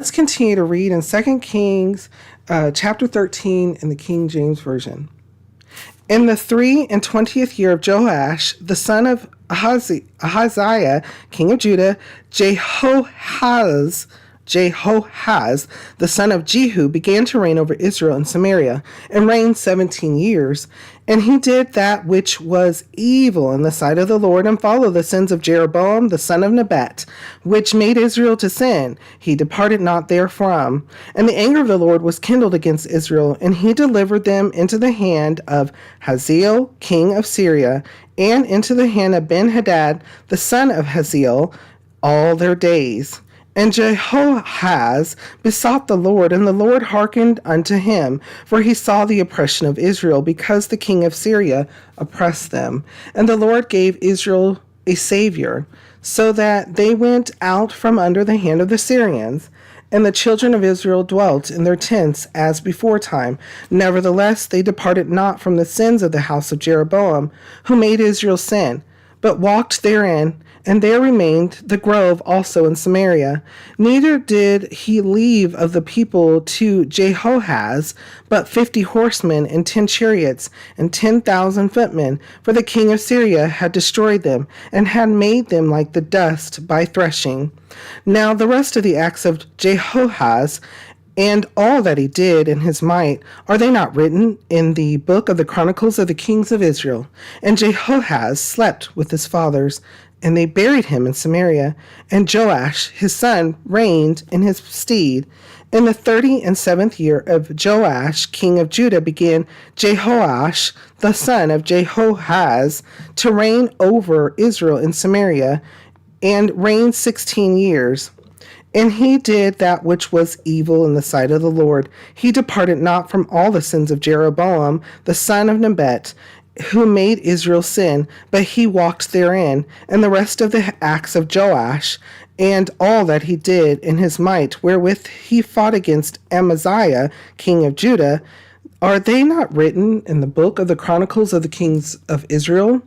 Let's continue to read in 2 Kings chapter 13 in the King James Version. In the 23rd year of Joash, the son of Ahaziah, king of Judah, Jehoahaz, the son of Jehu, began to reign over Israel and Samaria, and reigned 17 years. And he did that which was evil in the sight of the Lord, and followed the sins of Jeroboam the son of Nebat, which made Israel to sin. He departed not therefrom. And the anger of the Lord was kindled against Israel, and he delivered them into the hand of Hazael, king of Syria, and into the hand of Ben-Hadad, the son of Hazael, all their days. And Jehoahaz besought the Lord, and the Lord hearkened unto him, for he saw the oppression of Israel, because the king of Syria oppressed them. And the Lord gave Israel a savior, so that they went out from under the hand of the Syrians. And the children of Israel dwelt in their tents as beforetime. Nevertheless, they departed not from the sins of the house of Jeroboam, who made Israel sin, but walked therein, and there remained the grove also in Samaria. Neither did he leave of the people to Jehoahaz, but 50 horsemen and 10 chariots and 10,000 footmen, for the king of Syria had destroyed them, and had made them like the dust by threshing. Now the rest of the acts of Jehoahaz, and all that he did in his might, are they not written in the book of the Chronicles of the Kings of Israel? And Jehoahaz slept with his fathers, and they buried him in Samaria. And Joash his son reigned in his stead. In the 37th year of Joash king of Judah began Jehoash the son of Jehoahaz to reign over Israel in Samaria, and reigned 16 years. And he did that which was evil in the sight of the Lord. He departed not from all the sins of Jeroboam the son of Nebat, who made Israel sin, but he walked therein. And the rest of the acts of Joash, and all that he did in his might, wherewith he fought against Amaziah king of Judah, are they not written in the book of the Chronicles of the Kings of Israel?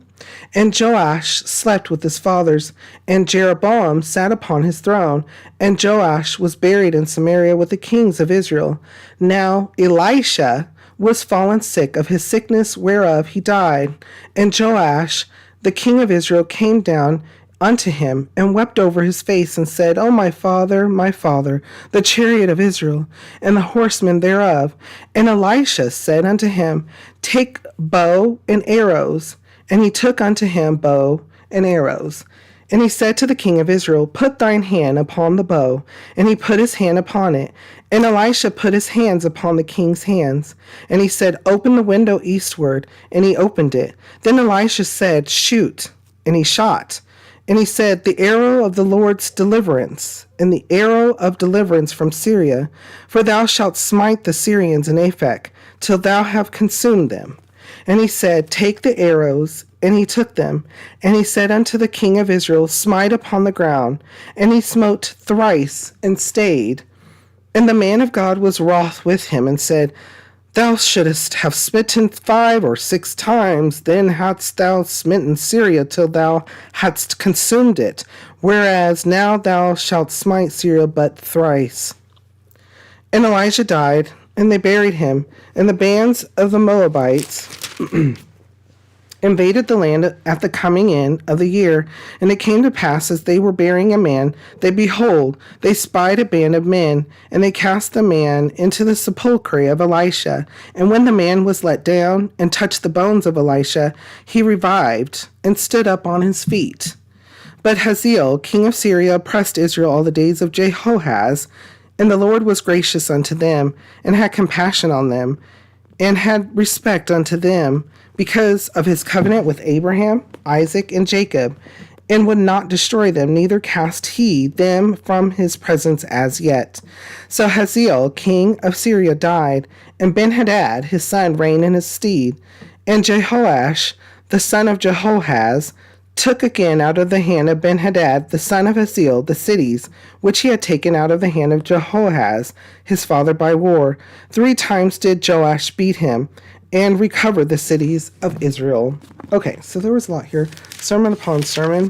And Joash slept with his fathers, and Jeroboam sat upon his throne, and Joash was buried in Samaria with the kings of Israel. Now Elisha was fallen sick of his sickness whereof he died. And Joash, the king of Israel, came down unto him, and wept over his face, and said, O my father, the chariot of Israel, and the horsemen thereof. And Elisha said unto him, Take bow and arrows. And he took unto him bow and arrows. And he said to the king of Israel, Put thine hand upon the bow. And he put his hand upon it. And Elisha put his hands upon the king's hands. And he said, Open the window eastward. And he opened it. Then Elisha said, Shoot. And he shot. And he said, The arrow of the Lord's deliverance, and the arrow of deliverance from Syria. For thou shalt smite the Syrians in Aphek, till thou have consumed them. And he said, Take the arrows. And he took them. And he said unto the king of Israel, Smite upon the ground. And he smote thrice, and stayed. And the man of God was wroth with him, and said, Thou shouldest have smitten 5 or 6 times, then hadst thou smitten Syria till thou hadst consumed it. Whereas now thou shalt smite Syria but thrice. And Elijah died, and they buried him, and the bands of the Moabites invaded the land at the coming in of the year. And it came to pass, as they were burying a man, that behold, they spied a band of men, and they cast the man into the sepulchre of Elisha. And when the man was let down, and touched the bones of Elisha, he revived, and stood up on his feet. But Hazael, king of Syria, oppressed Israel all the days of Jehoahaz. And the Lord was gracious unto them, and had compassion on them, and had respect unto them, because of his covenant with Abraham, Isaac, and Jacob, and would not destroy them, neither cast he them from his presence as yet. So Hazael, king of Syria, died, and Ben-Hadad his son reigned in his stead. And Jehoash, the son of Jehoahaz, took again out of the hand of Ben-Hadad, the son of Hazael, the cities, which he had taken out of the hand of Jehoahaz, his father, by war. 3 times did Joash beat him, and recovered the cities of Israel. Okay, so there was a lot here. Sermon upon sermon.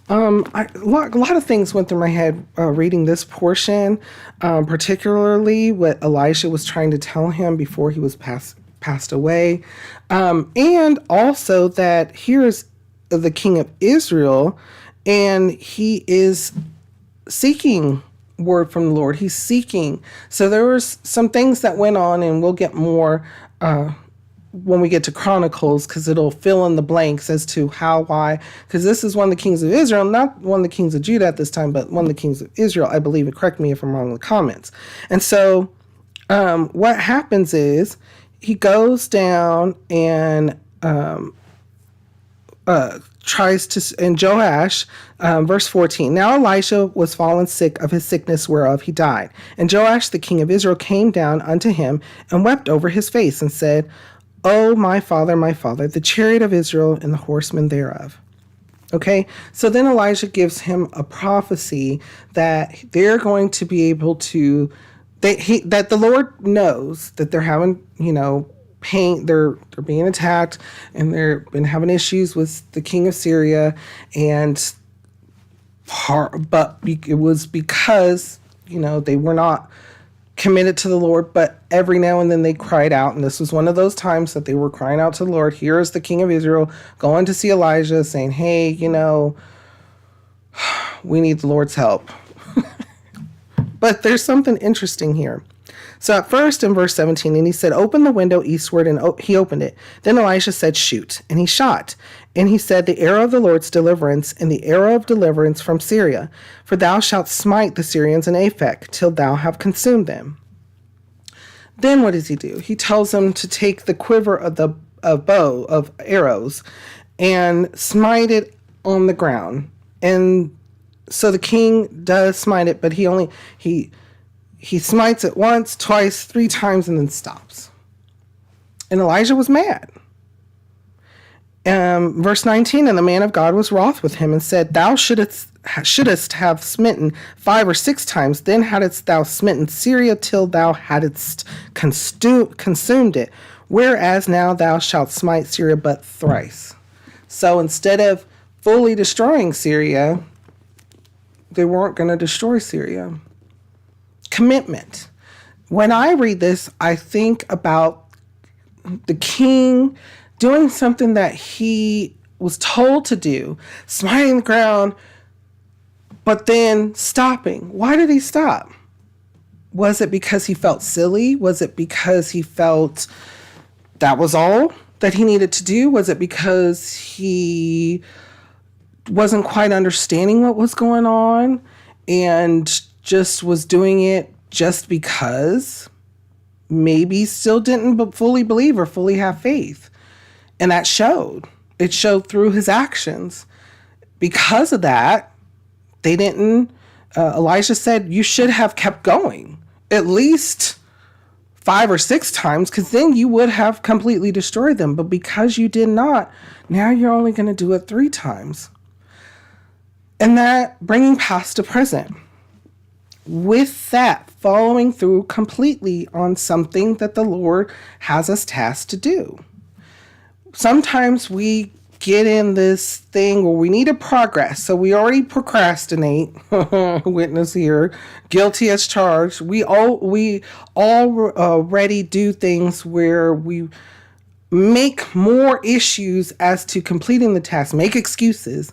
A lot of things went through my head reading this portion, particularly what Elisha was trying to tell him before he was passed away, and also that here's the king of Israel, and he is seeking word from the Lord. He's seeking. So there was some things that went on, and we'll get more when we get to Chronicles, because it'll fill in the blanks as to how, why, because this is one of the kings of Israel, not one of the kings of Judah at this time, but one of the kings of Israel, I believe. And correct me if I'm wrong in the comments. And so what happens is he goes down and tries to, and Joash, verse 14. Now Elisha was fallen sick of his sickness whereof he died. And Joash the king of Israel came down unto him and wept over his face and said, O my father, the chariot of Israel and the horsemen thereof. Okay, so then Elijah gives him a prophecy that they're going to be able to, that the Lord knows that they're having, pain, they're being attacked, and they've been having issues with the king of Syria, but it was because they were not committed to the Lord, but every now and then they cried out, and this was one of those times that they were crying out to the Lord. Here is the king of Israel going to see Elijah, saying, hey, we need the Lord's help. But there's something interesting here. So at first in verse 17, and he said, open the window eastward, and he opened it. Then Elisha said, shoot, and he shot. And he said, the arrow of the Lord's deliverance, and the arrow of deliverance from Syria. For thou shalt smite the Syrians in Aphek, till thou have consumed them. Then what does he do? He tells them to take the quiver of the bow of arrows and smite it on the ground. And so the king does smite it, but he smites it once, twice, 3 times, and then stops. And Elijah was mad. Verse 19, and the man of God was wroth with him and said, thou shouldest have smitten 5 or 6 times, then hadst thou smitten Syria till thou hadst consumed it, whereas now thou shalt smite Syria but thrice. So instead of fully destroying Syria, they weren't going to destroy Syria. Commitment. When I read this, I think about the king doing something that he was told to do, smiting the ground, but then stopping. Why did he stop? Was it because he felt silly? Was it because he felt that was all that he needed to do? Was it because he wasn't quite understanding what was going on and just was doing it just because? Maybe still didn't fully believe or fully have faith. And that showed. It showed through his actions. Because of that, they didn't, Elisha said, you should have kept going at least 5 or 6 times, because then you would have completely destroyed them. But because you did not, now you're only going to do it 3 times. And that bringing past to present. With that, following through completely on something that the Lord has us tasked to do. Sometimes we get in this thing where we need to progress. So we already procrastinate. Witness here. Guilty as charged. We already do things where we make more issues as to completing the task, make excuses,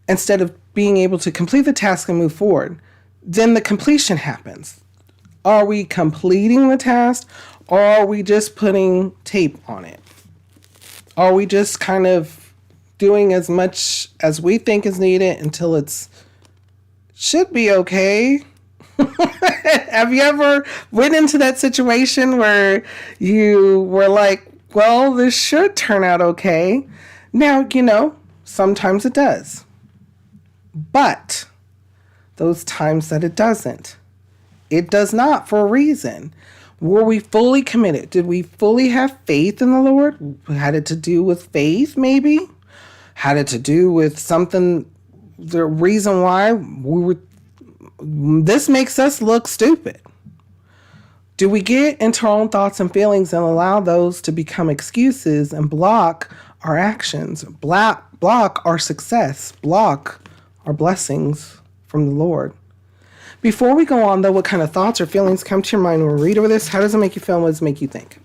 instead of being able to complete the task and move forward. Then the completion happens. Are we completing the task, or are we just putting tape on it? Are we just kind of doing as much as we think is needed until should be okay? Have you ever went into that situation where you were like, well, this should turn out okay? Now, sometimes it does. But those times that it doesn't, it does not, for a reason. Were we fully committed? Did we fully have faith in the Lord? Had it to do with faith, maybe? Had it to do with something, the reason why this makes us look stupid? Do we get into our own thoughts and feelings and allow those to become excuses and block our actions, block our success, block are blessings from the Lord. Before we go on, though, what kind of thoughts or feelings come to your mind when we read over this? How does it make you feel and what does it make you think?